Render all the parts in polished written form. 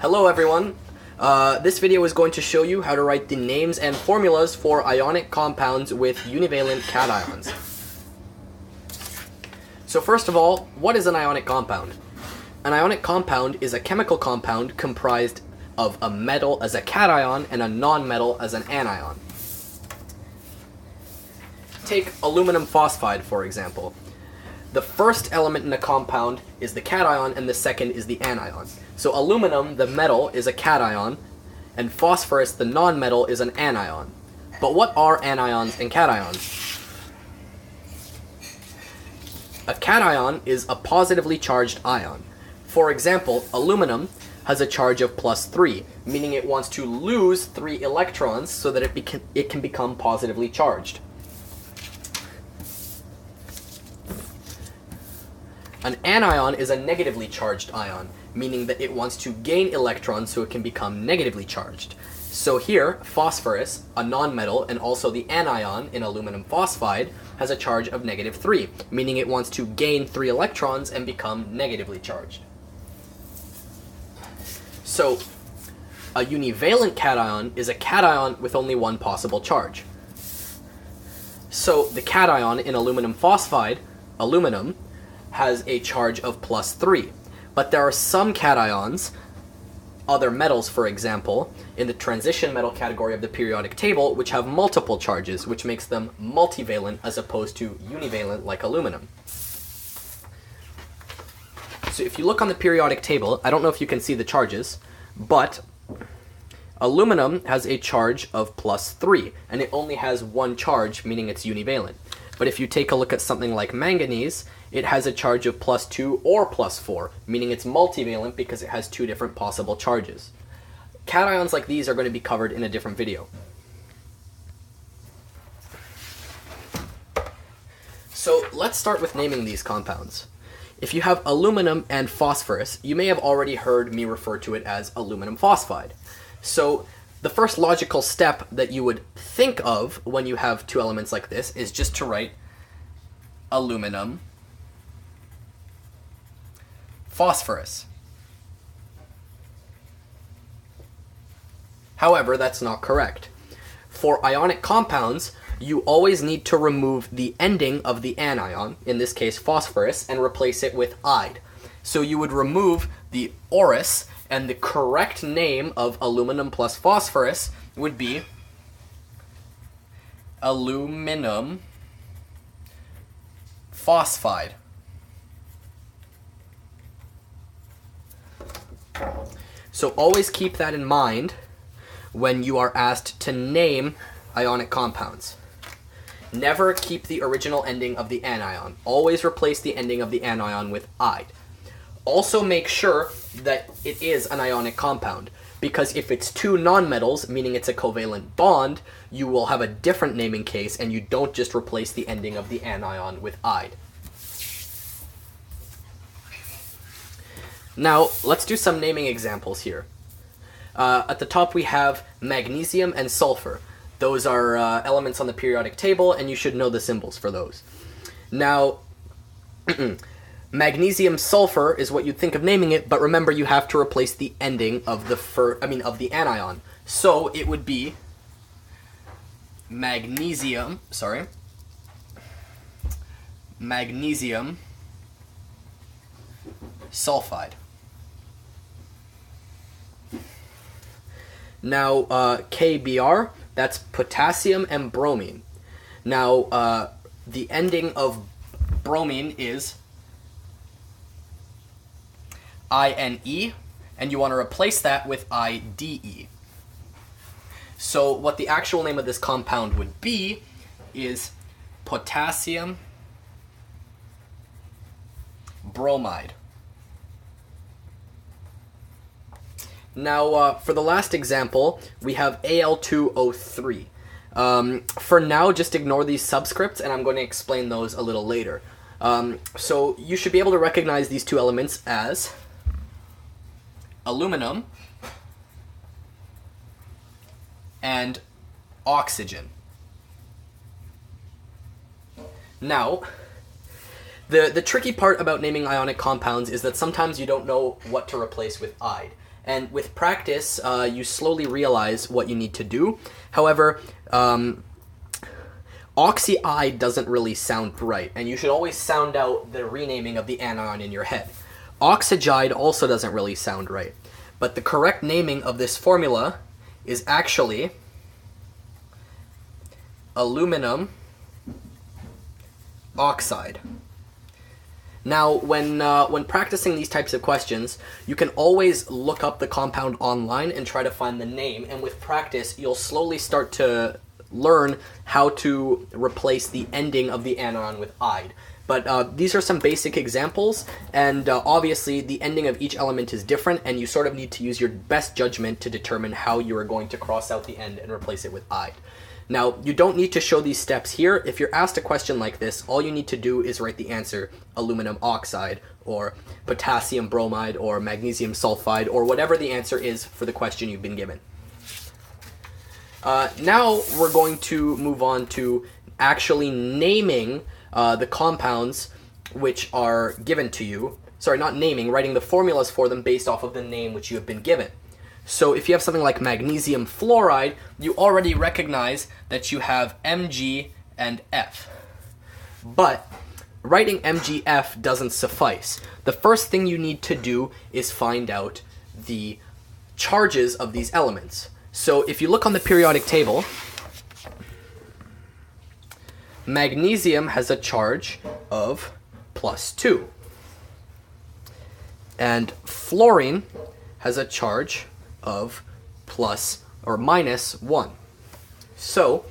Hello everyone. This video is going to show you how to write the names and formulas for ionic compounds with univalent cations. So first of all, what is an ionic compound? An ionic compound is a chemical compound comprised of a metal as a cation and a non-metal as an anion. Take aluminum phosphide, for example. The first element in a compound is the cation and the second is the anion. So aluminum, the metal, is a cation, and phosphorus, the non-metal, is an anion. But what are anions and cations? A cation is a positively charged ion. For example, aluminum has a charge of +3, meaning it wants to lose 3 electrons so that it can become positively charged. An anion is a negatively charged ion, meaning that it wants to gain electrons so it can become negatively charged. So here, phosphorus, a nonmetal, and also the anion in aluminum phosphide has a charge of -3, meaning it wants to gain 3 electrons and become negatively charged. So, a univalent cation is a cation with only one possible charge. So, the cation in aluminum phosphide, aluminum, has a charge of +3. But there are some cations, other metals for example, in the transition metal category of the periodic table, which have multiple charges, which makes them multivalent as opposed to univalent like aluminum. So if you look on the periodic table, I don't know if you can see the charges, but aluminum has a charge of +3, and it only has one charge, meaning it's univalent. But if you take a look at something like manganese, it has a charge of +2 or +4, meaning it's multivalent because it has 2 different possible charges. Cations like these are going to be covered in a different video. So let's start with naming these compounds. If you have aluminum and phosphorus, you may have already heard me refer to it as aluminum phosphide. So the first logical step that you would think of when you have 2 elements like this is just to write aluminum phosphorus. However, that's not correct. For ionic compounds, you always need to remove the ending of the anion, in this case phosphorus, and replace it with "ide." So you would remove the "orus", and the correct name of aluminum plus phosphorus would be aluminum phosphide. So always keep that in mind when you are asked to name ionic compounds. Never keep the original ending of the anion. Always replace the ending of the anion with "ide." Also make sure that it is an ionic compound, because if it's 2 nonmetals, meaning it's a covalent bond, you will have a different naming case and you don't just replace the ending of the anion with "ide." Now, let's do some naming examples here. At the top we have magnesium and sulfur. Those are elements on the periodic table, and you should know the symbols for those. Now, magnesium sulfur is what you'd think of naming it, but remember you have to replace the ending of the anion. So it would be magnesium sulfide. Now, KBr, that's potassium and bromine. Now, the ending of bromine is INE, and you want to replace that with IDE. So what the actual name of this compound would be is potassium bromide. Now, for the last example, we have Al2O3. For now, just ignore these subscripts, and I'm going to explain those a little later. So you should be able to recognize these 2 elements as aluminum and oxygen. Now, the tricky part about naming ionic compounds is that sometimes you don't know what to replace with "ide." And with practice, you slowly realize what you need to do. However, oxyide doesn't really sound right, and you should always sound out the renaming of the anion in your head. Oxygide also doesn't really sound right, but the correct naming of this formula is actually aluminum oxide. Now, when practicing these types of questions, you can always look up the compound online and try to find the name, and with practice, you'll slowly start to learn how to replace the ending of the anion with "ide." But these are some basic examples, and obviously the ending of each element is different, and you sort of need to use your best judgment to determine how you are going to cross out the end and replace it with "ide." Now, you don't need to show these steps here. If you're asked a question like this, all you need to do is write the answer aluminum oxide, or potassium bromide, or magnesium sulfide, or whatever the answer is for the question you've been given. Now we're going to move on to actually naming the compounds which are given to you. Sorry, not naming, writing the formulas for them based off of the name which you have been given. So if you have something like magnesium fluoride, you already recognize that you have Mg and F. But writing MgF doesn't suffice. The first thing you need to do is find out the charges of these elements. So if you look on the periodic table, magnesium has a charge of +2. And fluorine has a charge of -1. So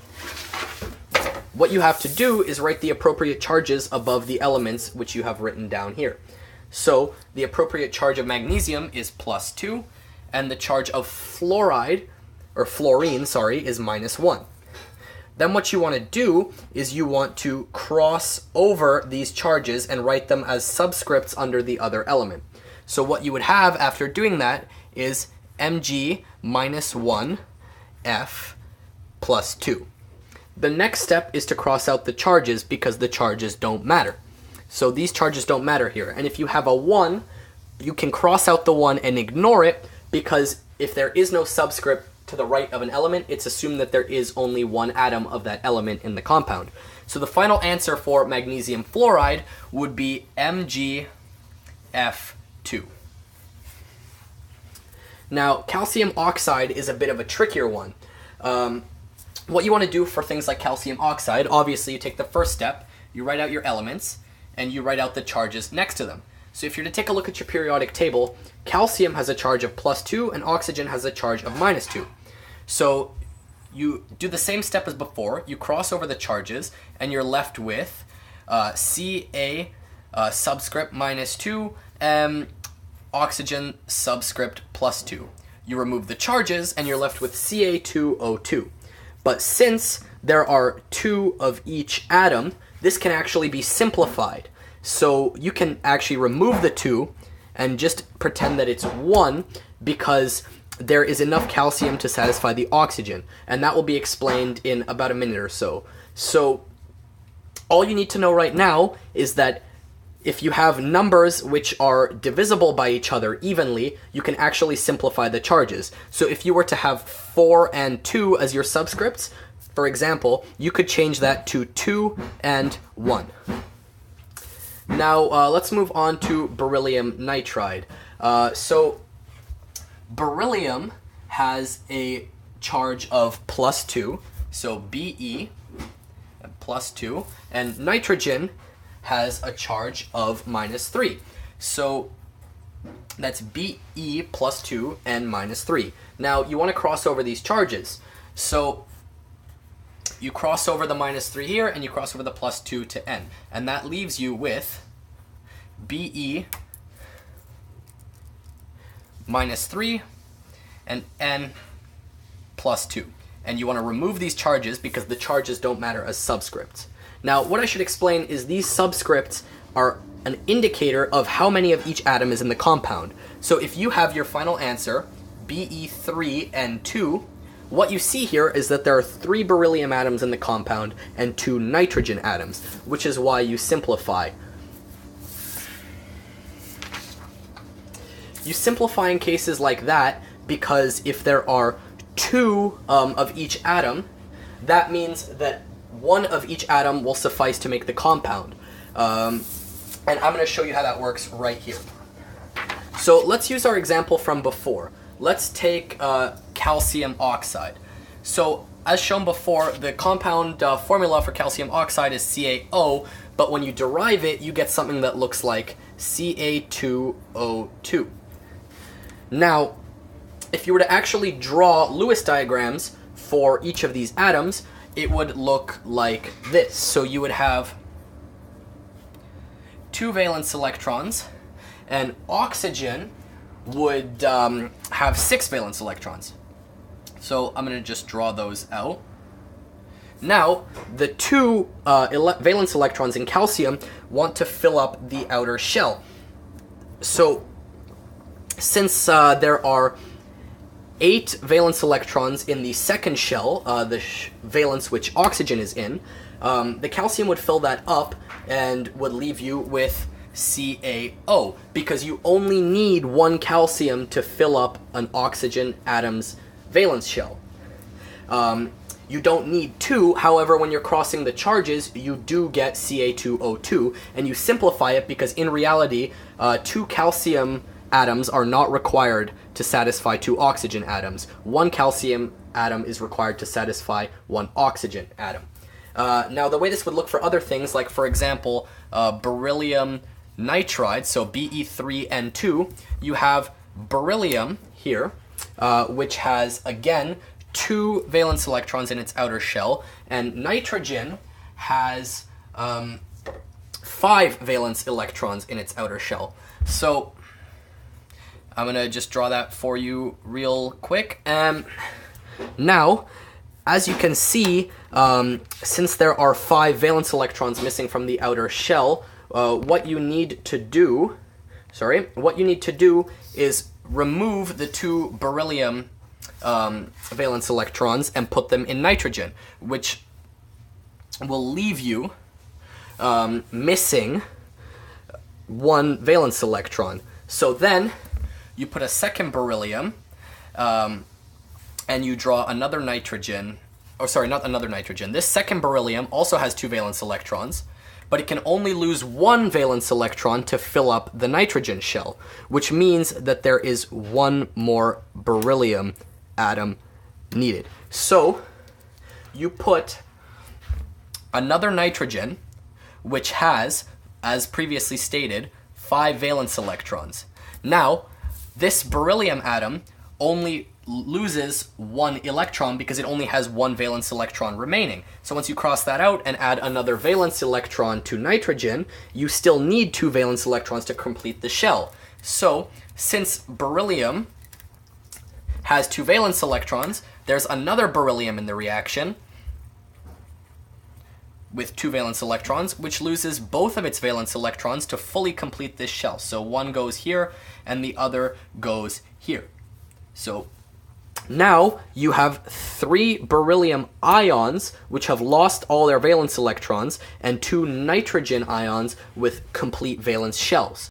what you have to do is write the appropriate charges above the elements which you have written down here. So the appropriate charge of magnesium is +2, and the charge of fluorine, is -1. Then what you want to do is you want to cross over these charges and write them as subscripts under the other element. So what you would have after doing that is Mg -1 F +2. The next step is to cross out the charges because the charges don't matter. So these charges don't matter here. And if you have a 1, you can cross out the 1 and ignore it, because if there is no subscript to the right of an element, it's assumed that there is only one atom of that element in the compound. So the final answer for magnesium fluoride would be MgF2. Now, calcium oxide is a bit of a trickier one. What you want to do for things like calcium oxide, obviously you take the first step, you write out your elements, and you write out the charges next to them. So if you're to take a look at your periodic table, calcium has a charge of +2 and oxygen has a charge of -2. So you do the same step as before, you cross over the charges, and you're left with Ca subscript -2 and oxygen subscript +2. You remove the charges and you're left with Ca2O2. But since there are 2 of each atom, this can actually be simplified. So you can actually remove the 2 and just pretend that it's 1, because there is enough calcium to satisfy the oxygen, and that will be explained in about a minute or so. So all you need to know right now is that if you have numbers which are divisible by each other evenly, you can actually simplify the charges. So if you were to have 4 and 2 as your subscripts, for example, you could change that to 2 and 1. Now, let's move on to beryllium nitride. So beryllium has a charge of +2, so Be +2, and nitrogen has a charge of -3. So that's Be +2 and -3. Now you want to cross over these charges. So you cross over the -3 here and you cross over the +2 to N. And that leaves you with Be -3 and N +2. And you want to remove these charges because the charges don't matter as subscripts. Now, what I should explain is these subscripts are an indicator of how many of each atom is in the compound. So if you have your final answer, Be3 and 2, what you see here is that there are 3 beryllium atoms in the compound and 2 nitrogen atoms, which is why you simplify. You simplify in cases like that because if there are two of each atom, that means that one of each atom will suffice to make the compound. And I'm going to show you how that works right here. So let's use our example from before. Let's take calcium oxide. So as shown before, the compound formula for calcium oxide is CaO, but when you derive it, you get something that looks like Ca2O2. Now, if you were to actually draw Lewis diagrams for each of these atoms, it would look like this. So you would have 2 valence electrons, and oxygen would have 6 valence electrons. So I'm going to just draw those out. Now, the 2 valence electrons in calcium want to fill up the outer shell. So since there are 8 valence electrons in the second shell, the valence which oxygen is in, the calcium would fill that up and would leave you with CaO, because you only need 1 calcium to fill up an oxygen atom's valence shell. You don't need 2, however, when you're crossing the charges, you do get Ca2O2, and you simplify it because in reality, 2 calcium atoms are not required to satisfy 2 oxygen atoms. 1 calcium atom is required to satisfy 1 oxygen atom. Now, the way this would look for other things, like for example, beryllium nitride, so Be3N2, you have beryllium here, which has, again, 2 valence electrons in its outer shell, and nitrogen has 5 valence electrons in its outer shell. So I'm going to just draw that for you real quick. Now, as you can see, since there are 5 valence electrons missing from the outer shell, what you need to do is remove the 2 beryllium valence electrons and put them in nitrogen, which will leave you missing 1 valence electron. So then you put a second beryllium and you draw another nitrogen. Oh, sorry, not another nitrogen. This second beryllium also has 2 valence electrons, but it can only lose 1 valence electron to fill up the nitrogen shell, which means that there is 1 more beryllium atom needed. So you put another nitrogen, which has, as previously stated, 5 valence electrons. Now, this beryllium atom only loses 1 electron because it only has 1 valence electron remaining. So once you cross that out and add another valence electron to nitrogen, you still need 2 valence electrons to complete the shell. So since beryllium has 2 valence electrons, there's another beryllium in the reaction with 2 valence electrons, which loses both of its valence electrons to fully complete this shell. So one goes here and the other goes here. So now you have 3 beryllium ions which have lost all their valence electrons and 2 nitrogen ions with complete valence shells.